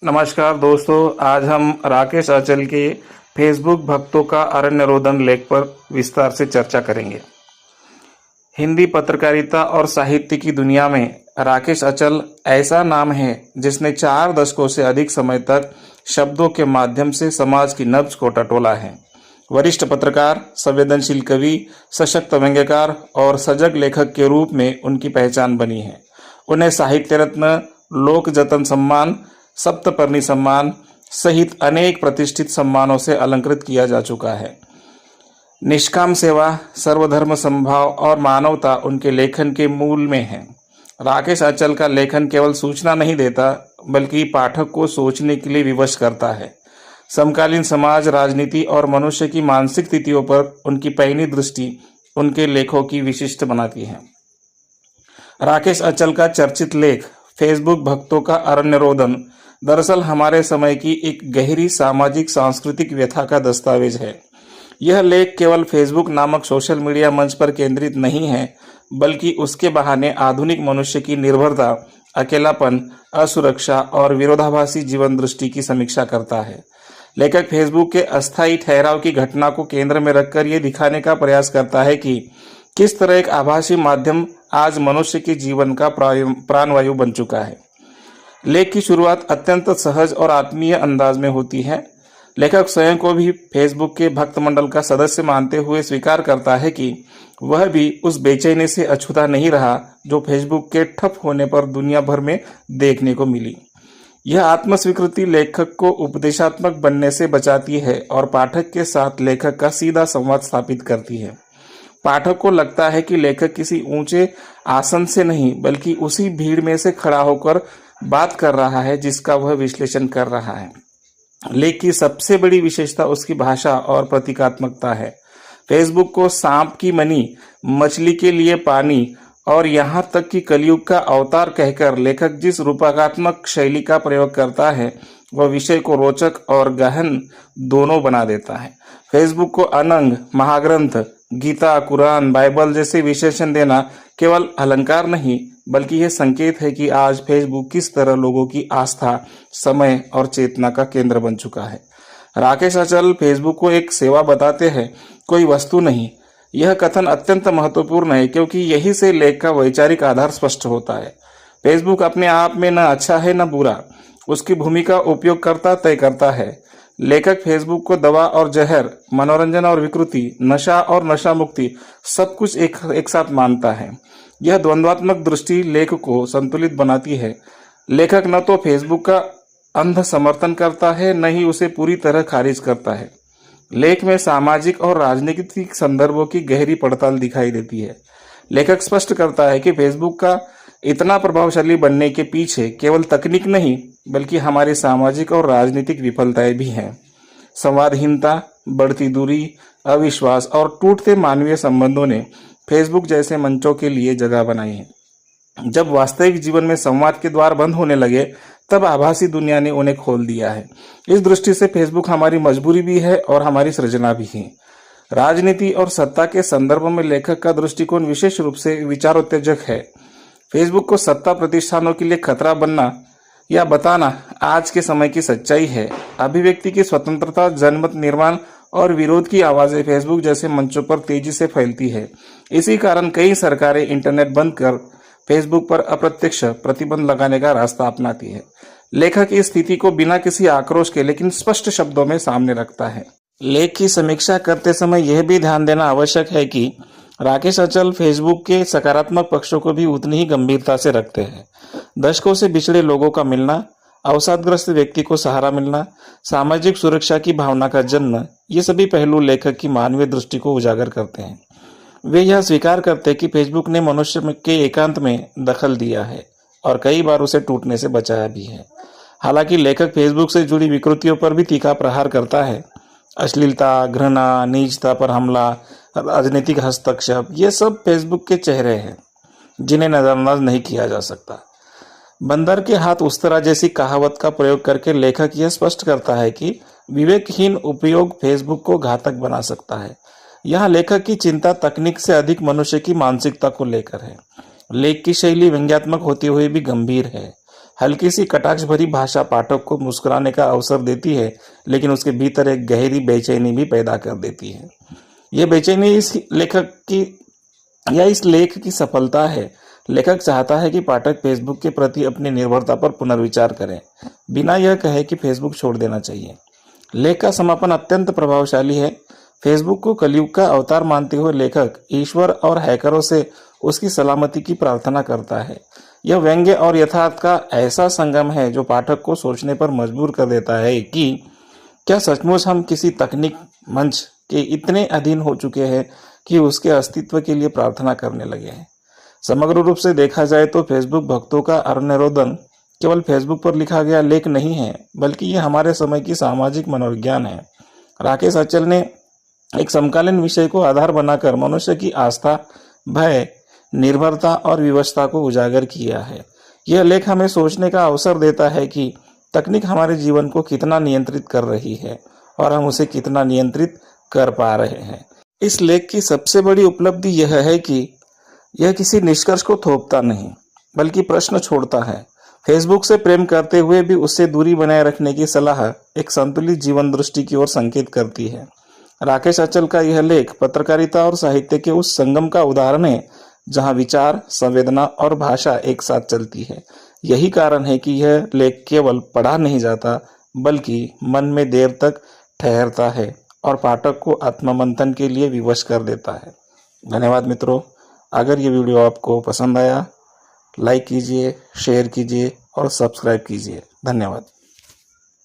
नमस्कार दोस्तों, आज हम राकेश आंचल के फेसबुक भक्तों का अरण्य रोदन लेख पर विस्तार से चर्चा करेंगे। हिंदी पत्रकारिता और साहित्य की दुनिया में राकेश आंचल ऐसा नाम है जिसने 4 दशकों से अधिक समय तक शब्दों के माध्यम से समाज की नब्ज को टटोला है। वरिष्ठ पत्रकार, संवेदनशील कवि, सशक्त व्यंग्यकार और सजग लेखक के रूप में उनकी पहचान बनी है। उन्हें साहित्य रत्न, लोक जतन सम्मान, सप्तपर्णी सम्मान सहित अनेक प्रतिष्ठित सम्मानों से अलंकृत किया जा चुका है। निष्काम सेवा, सर्वधर्म समभाव और मानवता उनके लेखन के मूल में है। राकेश आंचल का लेखन केवल सूचना नहीं देता, बल्कि पाठक को सोचने के लिए विवश करता है। समकालीन समाज, राजनीति और मनुष्य की मानसिक स्थितियों पर उनकी पैनी दृष्टि उनके लेखों की विशिष्ट बनाती है। राकेश आंचल का चर्चित लेख फेसबुक भक्तों का अरण्य रोदन दरअसल हमारे समय की एक गहरी सामाजिक सांस्कृतिक व्यथा का दस्तावेज है। यह लेख केवल फेसबुक नामक सोशल मीडिया मंच पर केंद्रित नहीं है, बल्कि उसके बहाने आधुनिक मनुष्य की निर्भरता, अकेलापन, असुरक्षा और विरोधाभासी जीवन दृष्टि की समीक्षा करता है। लेखक फेसबुक के अस्थायी ठहराव की घटना को केंद्र में रखकर यह दिखाने का प्रयास करता है कि किस तरह एक आभासी माध्यम आज मनुष्य के जीवन का प्राणवायु बन चुका है। लेख की शुरुआत अत्यंत सहज और आत्मीय अंदाज में होती है। लेखक स्वयं को भी फेसबुक के भक्त मंडल का सदस्य मानते हुए स्वीकार करता है कि वह भी उस बेचैनी से अछूता नहीं रहा जो फेसबुक के ठप होने पर दुनिया भर में देखने को मिली। यह आत्मस्वीकृति लेखक को उपदेशात्मक बनने से बचाती है और पाठक के साथ लेखक का सीधा संवाद स्थापित करती है। पाठक को लगता है कि लेखक किसी ऊंचे आसन से नहीं, बल्कि उसी भीड़ में से खड़ा होकर बात कर रहा है जिसका वह विश्लेषण कर रहा है। लेख की सबसे बड़ी विशेषता उसकी भाषा और प्रतीकात्मकता है। फेसबुक को सांप की मनी, मछली के लिए पानी और यहाँ तक कि कलयुग का अवतार कहकर लेखक जिस रूपकात्मक शैली का प्रयोग करता है, वह विषय को रोचक और गहन दोनों बना देता है। फेसबुक को अनंग, महाग्रंथ, गीता, कुरान, बाइबल जैसे विशेषण देना केवल अलंकार नहीं, बल्कि यह संकेत है कि आज फेसबुक किस तरह लोगों की आस्था, समय और चेतना का केंद्र बन चुका है। राकेश आंचल फेसबुक को एक सेवा बताते हैं, कोई वस्तु नहीं। यह कथन अत्यंत महत्वपूर्ण है क्योंकि यही से लेख का वैचारिक आधार स्पष्ट होता है। फेसबुक अपने आप में न अच्छा है न बुरा, उसकी भूमिका उपयोगकर्ता तय करता है। लेखक फेसबुक को दवा और जहर, मनोरंजन और विकृति, नशा और नशा मुक्ति सब कुछ एक साथ मानता है। यह द्वंद्वात्मक दृष्टि लेख को संतुलित बनाती है। लेखक न तो फेसबुक का अंध समर्थन करता है, न ही उसे पूरी तरह खारिज करता है। लेख में सामाजिक और राजनीतिक संदर्भों की गहरी पड़ताल दिखाई देती है। लेखक स्पष्ट करता है कि फेसबुक का इतना प्रभावशाली बनने के पीछे केवल तकनीक नहीं, बल्कि हमारी सामाजिक और राजनीतिक विफलताएं भी हैं। संवादहीनता, बढ़ती दूरी, अविश्वास और टूटते मानवीय संबंधों ने फेसबुक जैसे मंचों के लिए जगह बनाई है। जब वास्तविक जीवन में संवाद के द्वार बंद होने लगे, तब आभासी दुनिया ने उन्हें खोल दिया है। इस दृष्टि से फेसबुक हमारी मजबूरी भी है और हमारी सृजना भी है। राजनीति और सत्ता के संदर्भ में लेखक का दृष्टिकोण विशेष रूप से विचारोत्तेजक है। फेसबुक को सत्ता प्रतिष्ठानों के लिए खतरा बनना या बताना आज के समय की सच्चाई है। अभिव्यक्ति की स्वतंत्रता, जनमत निर्माण और विरोध की आवाजें फेसबुक जैसे मंचों पर तेजी से फैलती है। इसी कारण कई सरकारें इंटरनेट बंद कर फेसबुक पर अप्रत्यक्ष प्रतिबंध लगाने का रास्ता अपनाती है। लेखक इस स्थिति को बिना किसी आक्रोश के लेकिन स्पष्ट शब्दों में सामने रखता है। लेख की समीक्षा करते समय यह भी ध्यान देना आवश्यक है कि राकेश आंचल फेसबुक के सकारात्मक पक्षों को भी उतनी ही गंभीरता से रखते हैं। दशकों से बिछड़े लोगों का मिलना, अवसादग्रस्त व्यक्ति को सहारा मिलना, सामाजिक सुरक्षा की भावना का जन्म, ये सभी पहलू लेखक की मानवीय दृष्टि को उजागर करते हैं। वे यह स्वीकार करते हैं कि फेसबुक ने मनुष्य के एकांत में दखल दिया है और कई बार उसे टूटने से बचाया भी है। हालांकि लेखक फेसबुक से जुड़ी विकृतियों पर भी तीखा प्रहार करता है। अश्लीलता, घृणा, नीचता पर हमला, राजनीतिक हस्तक्षेप, ये सब फेसबुक के चेहरे हैं जिन्हें नजरअंदाज नहीं किया जा सकता। बंदर के हाथ उस्तरा जैसी कहावत का प्रयोग करके लेखक यह स्पष्ट करता है कि विवेकहीन उपयोग फेसबुक को घातक बना सकता है। यहाँ लेखक की चिंता तकनीक से अधिक मनुष्य की मानसिकता को लेकर है। लेख की शैली व्यंग्यात्मक होते हुए भी गंभीर है। हल्की सी कटाक्ष भरी भाषा पाठक को मुस्कुराने का अवसर देती है, लेकिन उसके भीतर एक गहरी बेचैनी भी पैदा कर देती है। ये बेचैनी इस लेख की सफलता है। लेखक चाहता है कि पाठक फेसबुक के प्रति अपनी निर्भरता पर पुनर्विचार करें, बिना यह कहे कि फेसबुक छोड़ देना चाहिए। लेख का समापन अत्यंत प्रभावशाली है। फेसबुक को कलयुग का अवतार मानते हुए लेखक ईश्वर और हैकरों से उसकी सलामती की प्रार्थना करता है। यह व्यंग्य और यथार्थ का ऐसा संगम है जो पाठक को सोचने पर मजबूर कर देता है कि क्या सचमुच हम किसी तकनीक मंच के इतने अधीन हो चुके हैं कि उसके अस्तित्व के लिए प्रार्थना करने लगे हैं। समग्र रूप से देखा जाए तो फेसबुक भक्तों का अरुणरोदन केवल फेसबुक पर लिखा गया लेख नहीं है, बल्कि यह हमारे समय की सामाजिक मनोविज्ञान है। राकेश अचल ने एक समकालीन विषय को आधार बनाकर मनुष्य की आस्था, भय, निर्भरता और विवशता को उजागर किया है। यह लेख हमें सोचने का अवसर देता है कि तकनीक हमारे जीवन को कितना नियंत्रित कर रही है और हम उसे कितना नियंत्रित कर पा रहे हैं। इस लेख की सबसे बड़ी उपलब्धि यह है कि यह किसी निष्कर्ष को थोपता नहीं, बल्कि प्रश्न छोड़ता है। फेसबुक से प्रेम करते हुए भी उससे दूरी बनाए रखने की सलाह एक संतुलित जीवन दृष्टि की ओर संकेत करती है। राकेश अचल का यह लेख पत्रकारिता और साहित्य के उस संगम का उदाहरण है जहां विचार, संवेदना और भाषा एक साथ चलती है। यही कारण है कि यह लेख केवल पढ़ा नहीं जाता, बल्कि मन में देर तक ठहरता है और पाठक को आत्ममंथन के लिए विवश कर देता है। धन्यवाद मित्रों। अगर ये वीडियो आपको पसंद आया, लाइक कीजिए, शेयर कीजिए और सब्सक्राइब कीजिए। धन्यवाद।